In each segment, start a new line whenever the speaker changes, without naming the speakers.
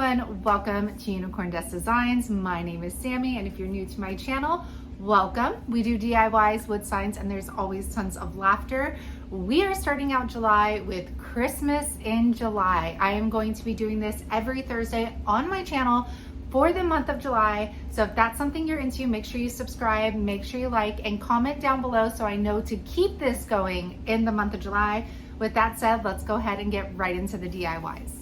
everyone, welcome to Unicorn Dust Designs. My name is Sammy, and if you're new to my channel, welcome. We do DIYs, wood signs, and there's always tons of laughter. We are starting out July with Christmas in July. I am going to be doing this every Thursday on my channel for the month of July. So if that's something you're into, make sure you subscribe, make sure you like, and comment down below so I know to keep this going in the month of July. With that said, let's go ahead and get right into the DIYs.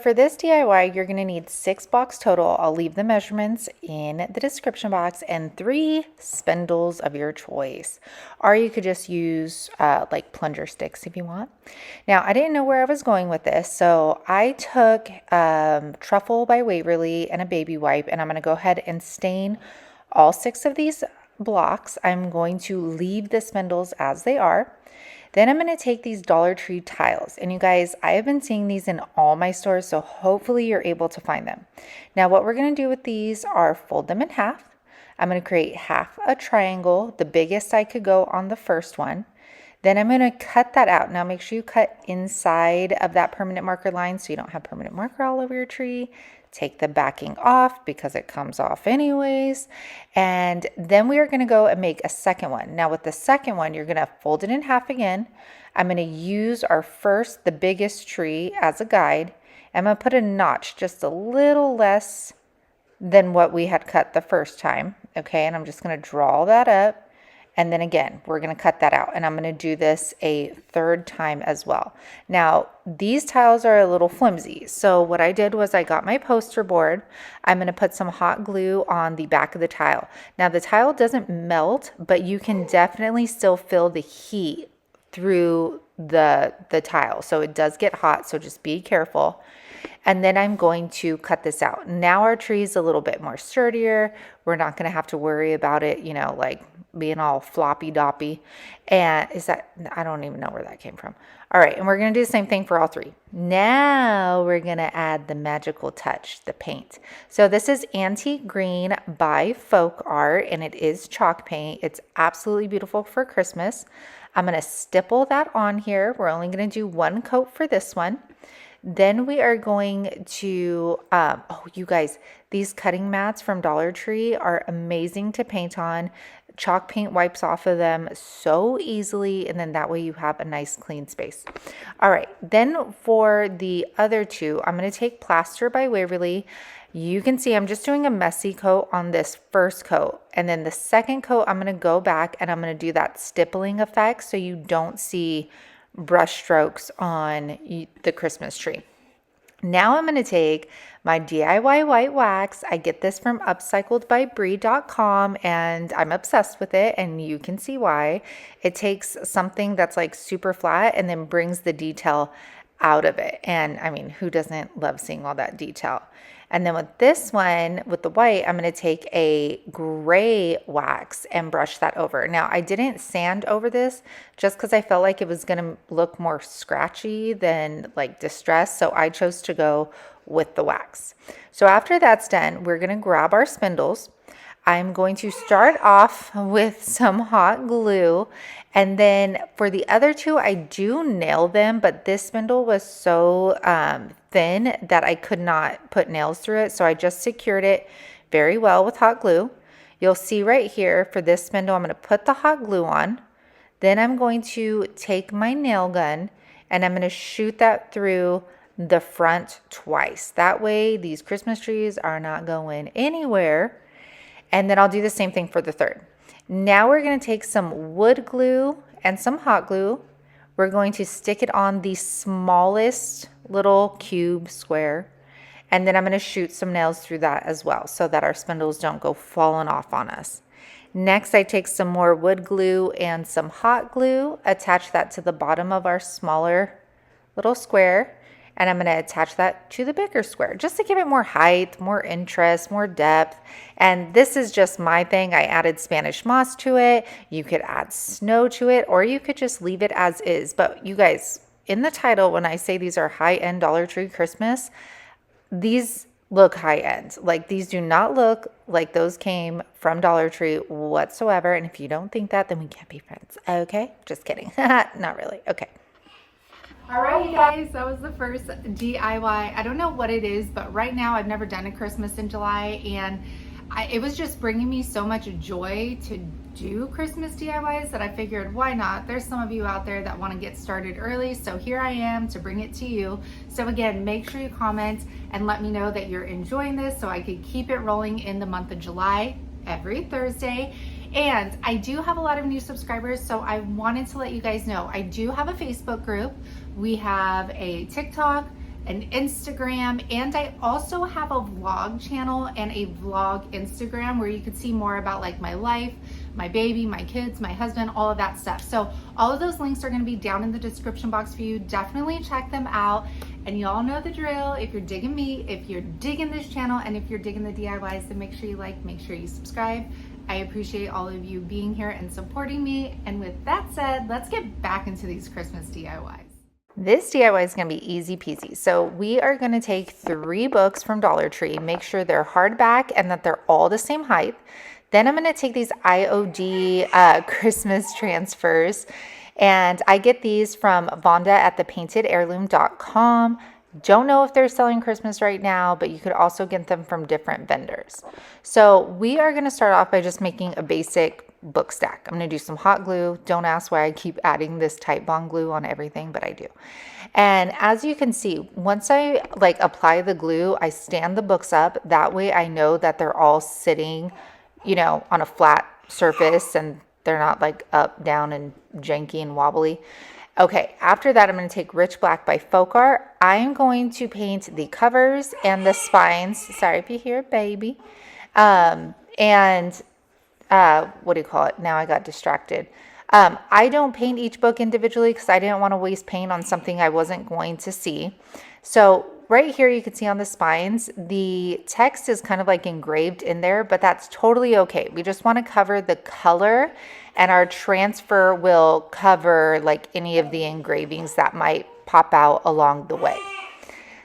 For this DIY, you're going to need 6 blocks total. I'll leave the measurements in the description box, and 3 spindles of your choice. Or you could just use like plunger sticks if you want. Now, I didn't know where I was going with this, so I took Truffle by Waverly and a baby wipe, and I'm going to go ahead and stain all 6 of these blocks. I'm going to leave the spindles as they are. Then I'm going to take these Dollar Tree tiles, and you guys, I have been seeing these in all my stores, so hopefully you're able to find them. Now what we're going to do with these are fold them in half. I'm going to create half a triangle, the biggest I could go on the first one. Then I'm going to cut that out. Now make sure you cut inside of that permanent marker line so you don't have permanent marker all over your tree. Take the backing off because it comes off anyways. And then we are going to go and make a second one. Now with the second one, you're going to fold it in half again. I'm going to use our first, the biggest tree as a guide. I'm going to put a notch just a little less than what we had cut the first time. Okay, and I'm just going to draw that up. And then again, we're going to cut that out, and I'm going to do this a third time as well. Now, these tiles are a little flimsy. So what I did was I got my poster board. I'm going to put some hot glue on the back of the tile. Now, the tile doesn't melt, but you can definitely still feel the heat through the tile. So it does get hot, so just be careful. And then I'm going to cut this out. Now our tree is a little bit more sturdier. We're not going to have to worry about it, you know, like being all floppy doppy. And I don't even know where that came from. All right, and we're going to do the same thing for all 3. Now we're going to add the magical touch, the paint. So this is Antique Green by Folk Art, and it is chalk paint. It's absolutely beautiful for Christmas. I'm going to stipple that on here. We're only going to do 1 coat for this one. Then we are going to, oh, you guys, these cutting mats from Dollar Tree are amazing to paint on. Chalk paint wipes off of them so easily, and then that way you have a nice clean space. All right, then for the other 2, I'm going to take Plaster by Waverly. You can see I'm just doing a messy coat on this first coat, and then the second coat I'm going to go back and I'm going to do that stippling effect so you don't see brush strokes on the Christmas tree. Now I'm going to take my DIY white wax. I get this from upcycledbybrie.com, and I'm obsessed with it, and you can see why. It takes something that's like super flat and then brings the detail out of it. And I mean, who doesn't love seeing all that detail? And then with this one, with the white, I'm going to take a gray wax and brush that over. Now, I didn't sand over this just because I felt like it was going to look more scratchy than like distressed. So I chose to go with the wax. So after that's done, we're going to grab our spindles. I'm going to start off with some hot glue, and then for the other 2, I do nail them, but this spindle was so thin that I could not put nails through it, so I just secured it very well with hot glue. You'll see right here for this spindle, I'm going to put the hot glue on. Then I'm going to take my nail gun, and I'm going to shoot that through the front twice. That way, these Christmas trees are not going anywhere. And then I'll do the same thing for the third. Now we're going to take some wood glue and some hot glue. We're going to stick it on the smallest little cube square. And then I'm going to shoot some nails through that as well so that our spindles don't go falling off on us. Next, I take some more wood glue and some hot glue, attach that to the bottom of our smaller little square. And I'm going to attach that to the bigger square just to give it more height, more interest, more depth. And this is just my thing. I added Spanish moss to it. You could add snow to it, or you could just leave it as is. But you guys, in the title, when I say these are high-end Dollar Tree Christmas, these look high-end. Like, these do not look like those came from Dollar Tree whatsoever. And if you don't think that, then we can't be friends. Okay? Just kidding. Not really. Okay. All right, you guys, that was the first DIY. I don't know what it is, but right now I've never done a Christmas in July, and it was just bringing me so much joy to do Christmas DIYs that I figured, why not? There's some of you out there that want to get started early, so here I am to bring it to you. So again, make sure you comment and let me know that you're enjoying this so I could keep it rolling in the month of July every Thursday. And I do have a lot of new subscribers, so I wanted to let you guys know I do have a Facebook group. We have a TikTok, an Instagram, and I also have a vlog channel and a vlog Instagram where you can see more about like my life, my baby, my kids, my husband, all of that stuff. So all of those links are going to be down in the description box for you. Definitely check them out. And y'all know the drill. If you're digging me, if you're digging this channel, and if you're digging the DIYs, then make sure you like, make sure you subscribe. I appreciate all of you being here and supporting me. And with that said, let's get back into these Christmas DIYs. This DIY is going to be easy peasy. So we are going to take 3 books from Dollar Tree, make sure they're hardback and that they're all the same height. Then I'm going to take these IOD Christmas transfers, and I get these from Vonda at thepaintedheirloom.com. Don't know if they're selling Christmas right now, but you could also get them from different vendors. So we are going to start off by just making a basic book stack. I'm going to do some hot glue. Don't ask why I keep adding this Type Bond glue on everything, but I do. And as you can see, once I apply the glue, I stand the books up. That way I know that they're all sitting, on a flat surface and they're not like up, down, and janky and wobbly. Okay, after that, I'm going to take Rich Black by Folk Art. I'm going to paint the covers and the spines. Sorry if you hear a baby. What do you call it? Now I got distracted. I don't paint each book individually because I didn't want to waste paint on something I wasn't going to see. So right here, you can see on the spines, the text is kind of like engraved in there, but that's totally okay. We just want to cover the color, and our transfer will cover like any of the engravings that might pop out along the way.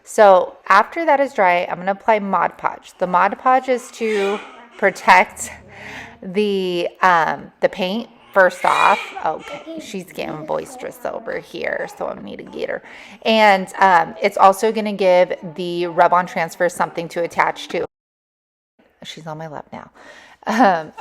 So after that is dry, I'm going to apply Mod Podge. The Mod Podge is to protect the paint. First off, okay, she's getting boisterous over here, so I need to get her. And it's also going to give the rub-on transfer something to attach to. She's on my lap now.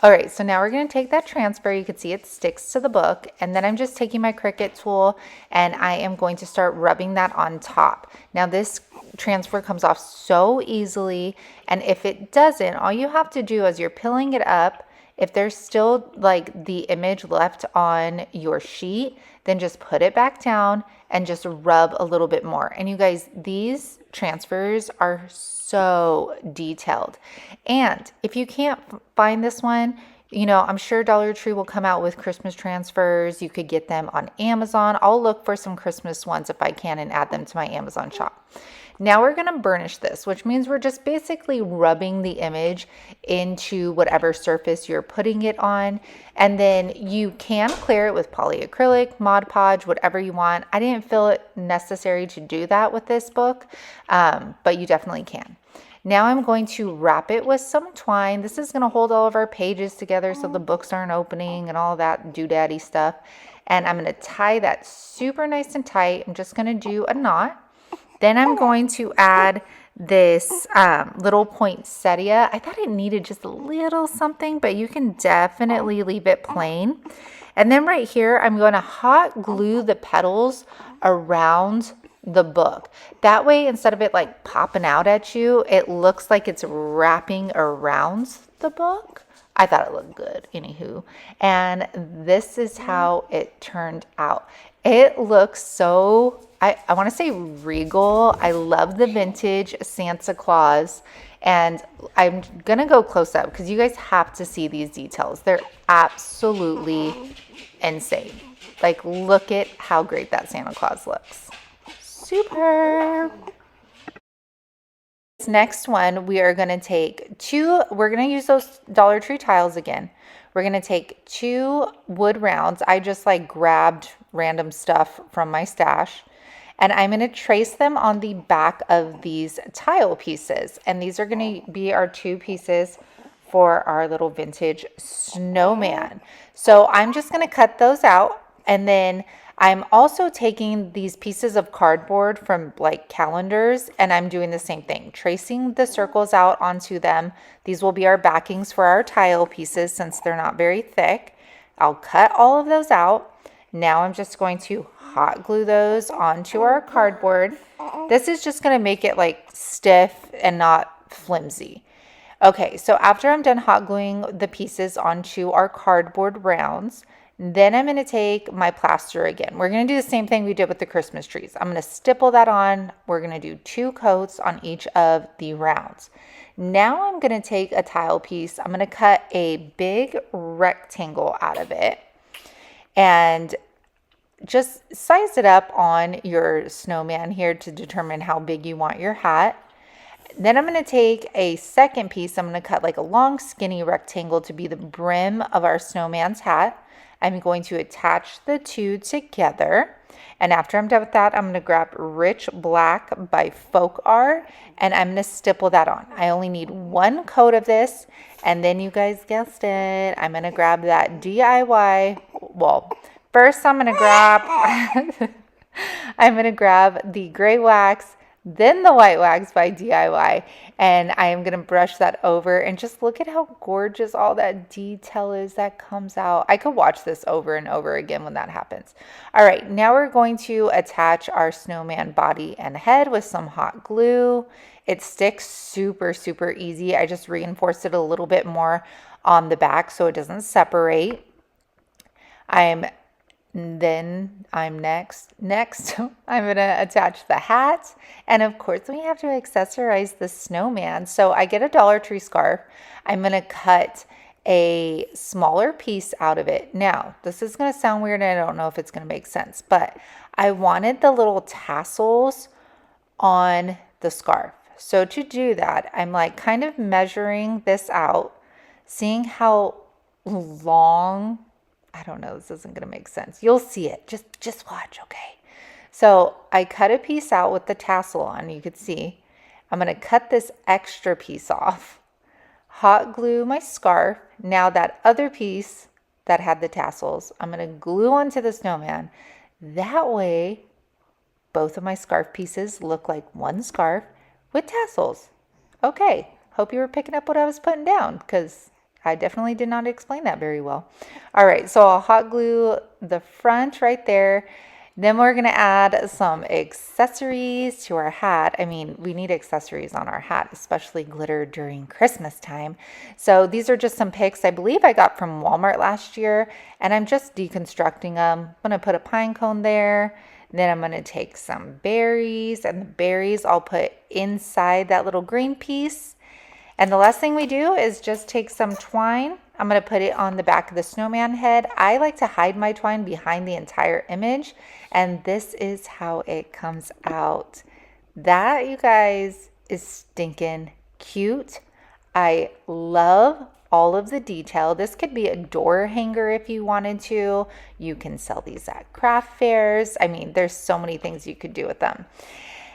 All right, so now we're going to take that transfer. You can see it sticks to the book. And then I'm just taking my Cricut tool, and I am going to start rubbing that on top. Now this transfer comes off so easily, and if it doesn't, all you have to do as you're peeling it up, if there's still like the image left on your sheet, then just put it back down and just rub a little bit more. And you guys, these transfers are so detailed. And if you can't find this one, I'm sure Dollar Tree will come out with Christmas transfers. You could get them on Amazon. I'll look for some Christmas ones if I can and add them to my Amazon shop. Now we're going to burnish this, which means we're just basically rubbing the image into whatever surface you're putting it on. And then you can clear it with polyacrylic, Mod Podge, whatever you want. I didn't feel it necessary to do that with this book, but you definitely can. Now I'm going to wrap it with some twine. This is going to hold all of our pages together so the books aren't opening and all that doodaddy stuff. And I'm going to tie that super nice and tight. I'm just going to do a knot. Then I'm going to add this little poinsettia. I thought it needed just a little something, but you can definitely leave it plain. And then right here, I'm going to hot glue the petals around the book. That way, instead of it like popping out at you, it looks like it's wrapping around the book. I thought it looked good, anywho. And this is how it turned out. It looks so, I want to say regal. I love the vintage Santa Claus. And I'm going to go close up because you guys have to see these details. They're absolutely insane. Like, look at how great that Santa Claus looks. Super. This next one, we are going to take we're going to use those Dollar Tree tiles again. We're going to take 2 wood rounds. I just like grabbed random stuff from my stash. And I'm going to trace them on the back of these tile pieces. And these are going to be our 2 pieces for our little vintage snowman. So I'm just going to cut those out. And then I'm also taking these pieces of cardboard from like calendars, and I'm doing the same thing, tracing the circles out onto them. These will be our backings for our tile pieces since they're not very thick. I'll cut all of those out. Now I'm just going to hot glue those onto our cardboard. This is just going to make it like stiff and not flimsy. Okay, so after I'm done hot gluing the pieces onto our cardboard rounds, then I'm going to take my plaster again. We're going to do the same thing we did with the Christmas trees. I'm going to stipple that on. We're going to do 2 coats on each of the rounds. Now I'm going to take a tile piece. I'm going to cut a big rectangle out of it and just size it up on your snowman here to determine how big you want your hat. Then I'm going to take a second piece. I'm going to cut like a long skinny rectangle to be the brim of our snowman's hat. I'm going to attach the 2 together. And after I'm done with that, I'm going to grab Rich Black by Folk Art and I'm going to stipple that on. I only need 1 coat of this. And then you guys guessed it, I'm going to grab that DIY. Well, first I'm going to grab the gray wax, then the white wax by DIY, and I am going to brush that over and just look at how gorgeous all that detail is that comes out. I could watch this over and over again when that happens. All right, now we're going to attach our snowman body and head with some hot glue. It sticks super, super easy. I just reinforced it a little bit more on the back so it doesn't separate. Next, I'm going to attach the hat. And of course, we have to accessorize the snowman. So I get a Dollar Tree scarf. I'm going to cut a smaller piece out of it. Now, this is going to sound weird and I don't know if it's going to make sense, but I wanted the little tassels on the scarf. So to do that, I'm like kind of measuring this out, seeing how long, I don't know, this isn't going to make sense. You'll see it. Just watch, okay? So I cut a piece out with the tassel on. You could see. I'm going to cut this extra piece off. Hot glue my scarf. Now that other piece that had the tassels, I'm going to glue onto the snowman. That way, both of my scarf pieces look like one scarf with tassels. Okay, hope you were picking up what I was putting down because I definitely did not explain that very well. All right, so I'll hot glue the front right there. Then we're gonna add some accessories to our hat. I mean, we need accessories on our hat, especially glitter during Christmas time. So these are just some picks I believe I got from Walmart last year, and I'm just deconstructing them. I'm gonna put a pine cone there. Then I'm gonna take some berries, and the berries I'll put inside that little green piece. And the last thing we do is just take some twine. I'm going to put it on the back of the snowman head. I like to hide my twine behind the entire image. And this is how it comes out. That, you guys, is stinking cute. I love all of the detail. This could be a door hanger if you wanted to. You can sell these at craft fairs. I mean, there's so many things you could do with them.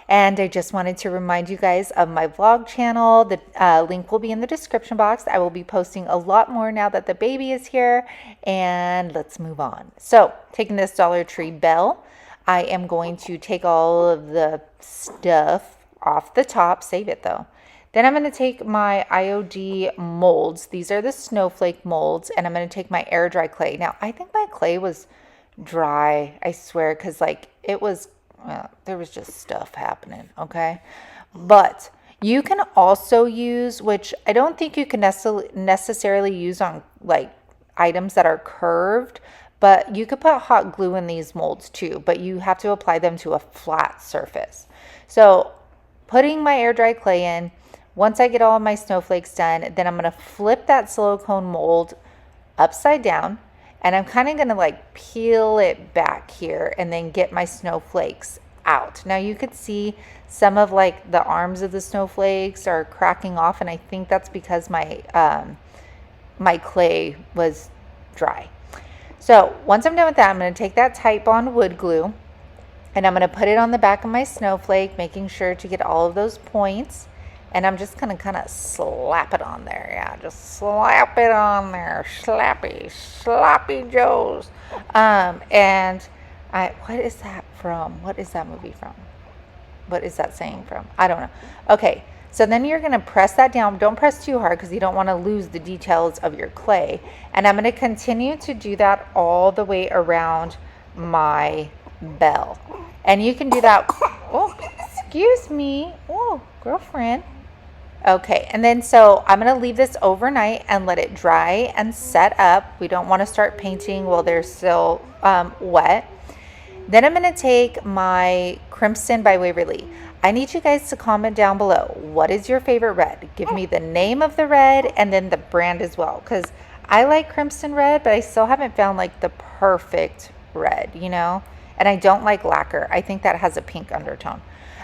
And I just wanted to remind you guys of my vlog channel. The link will be in the description box. I will be posting a lot more now that the baby is here. And let's move on. So taking this Dollar Tree bell, I am going to take all of the stuff off the top. Save it though. Then I'm going to take my IOD molds. These are the snowflake molds. And I'm going to take my air dry clay. Now, I think my clay was dry, I swear, because like it was... there was just stuff happening, okay? But you can also use, which I don't think you can necessarily use on like items that are curved, but you could put hot glue in these molds too, but you have to apply them to a flat surface. So putting my air dry clay in, once I get all of my snowflakes done, then I'm going to flip that silicone mold upside down. And I'm kind of going to like peel it back here and then get my snowflakes out. Now you could see some of like the arms of the snowflakes are cracking off. And I think that's because my clay was dry. So once I'm done with that, I'm going to take that Titebond wood glue and I'm going to put it on the back of my snowflake, making sure to get all of those points. And I'm just going to kind of slap it on there. Yeah, just slap it on there. Slappy, sloppy joes. And
What is that from? What is that movie from? What is that saying from? I don't know. Okay, so then you're going to press that down. Don't press too hard because you don't want to lose the details of your clay. And I'm going to continue to do that all the way around my bell. And you can do that. Oh, excuse me. Oh, girlfriend. Okay, and then so I'm going to leave this overnight and let it dry and set up. We don't want to start painting while they're still wet. Then I'm going to take my Crimson by Waverly. I need you guys to comment down below. What is your favorite red? Give me the name of the red and then the brand as well. Because I like Crimson red, but I still haven't found like the perfect red, you know? And I don't like lacquer. I think that has a pink undertone.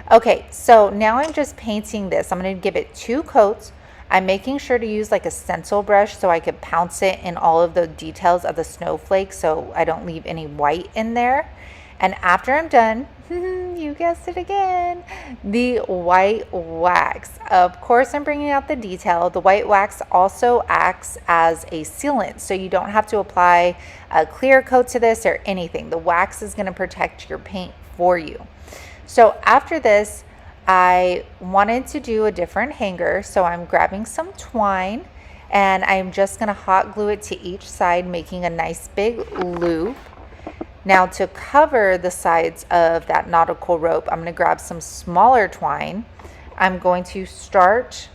Okay, so now I'm just painting this. I'm going to give it 2 coats. I'm making sure to use like a stencil brush so I could pounce it in all of the details of the snowflakes so I don't leave any white in there. And after I'm done, you guessed it again, the white wax. Of course, I'm bringing out the detail. The white wax also acts as a sealant, so you don't have to apply a clear coat to this or anything. The wax is going to protect your paint for you. So after this, I wanted to do a different hanger, so I'm grabbing some twine and I'm just going to hot glue it to each side, making a nice big loop. Now to cover the sides of that nautical rope, I'm going to grab some smaller twine. I'm going to start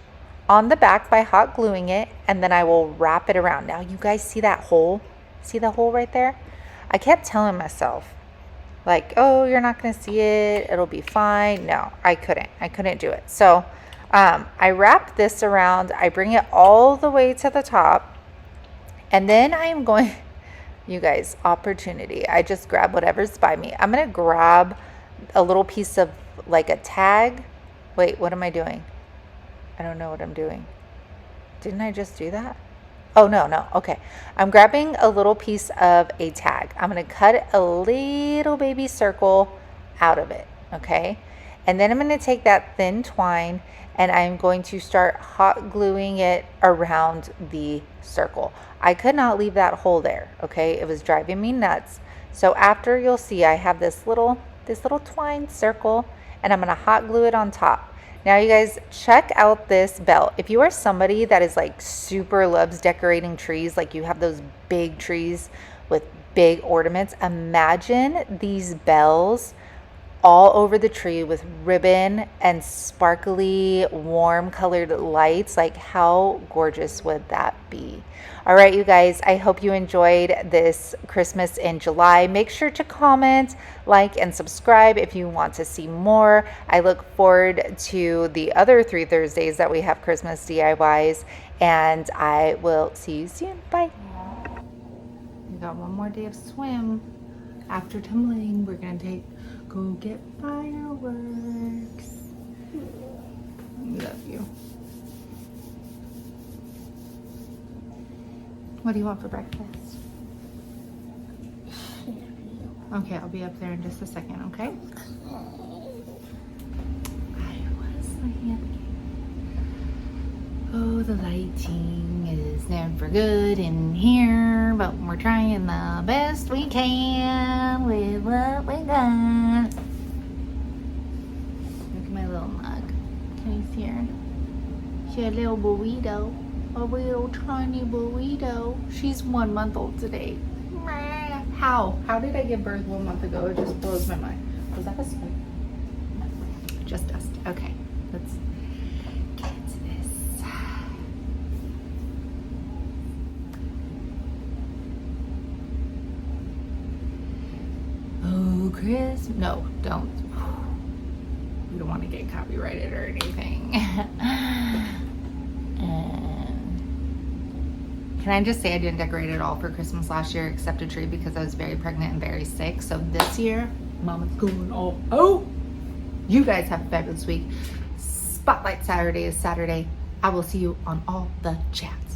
on the back by hot gluing it, and then I will wrap it around. Now you guys see that hole? See the hole right there? I kept telling myself, like, oh, you're not going to see it. It'll be fine. No, I couldn't do it. So I wrap this around. I bring it all the way to the top, and then I am going... You guys, opportunity. I just grab whatever's by me. I'm going to grab a little piece of like a tag. Wait, what am I doing? I don't know what I'm doing. Didn't I just do that? Oh, no. Okay. I'm grabbing a little piece of a tag. I'm going to cut a little baby circle out of it. Okay. And then I'm going to take that thin twine and I'm going to start hot gluing it around the circle. I could not leave that hole there, okay? It was driving me nuts. So after, you'll see I have this little twine circle and I'm gonna hot glue it on top. Now you guys, check out this bell. If you are somebody that is like super loves decorating trees, like you have those big trees with big ornaments, imagine these bells all over the tree with ribbon and sparkly warm colored lights. Like how gorgeous would that be? All right, you guys, I hope you enjoyed this Christmas in July. Make sure to comment, like, and subscribe if you want to see more. I look forward to the other 3 Thursdays that we have Christmas DIYs, and I will see you soon. Bye.
We got one more day of swim. After tumbling, we're gonna go get fireworks. Love you. What do you want for breakfast? Okay, I'll be up there in just a second, okay? I was like, oh, the lighting is never good in here, but we're trying the best we can with what we got. Look at my little mug. Can you see her? She's a little burrito. A little tiny burrito. She's 1 month old today. How? How did I give birth 1 month ago? It just blows my mind. Was that a spoon? No, just dust. Okay, let's get into this. Oh, Chris. No, don't. We don't want to get copyrighted or anything. Can I just say I didn't decorate at all for Christmas last year except a tree because I was very pregnant and very sick. So this year, Mama's going all out. You guys have a fabulous week. Spotlight Saturday is Saturday. I will see you on all the chats.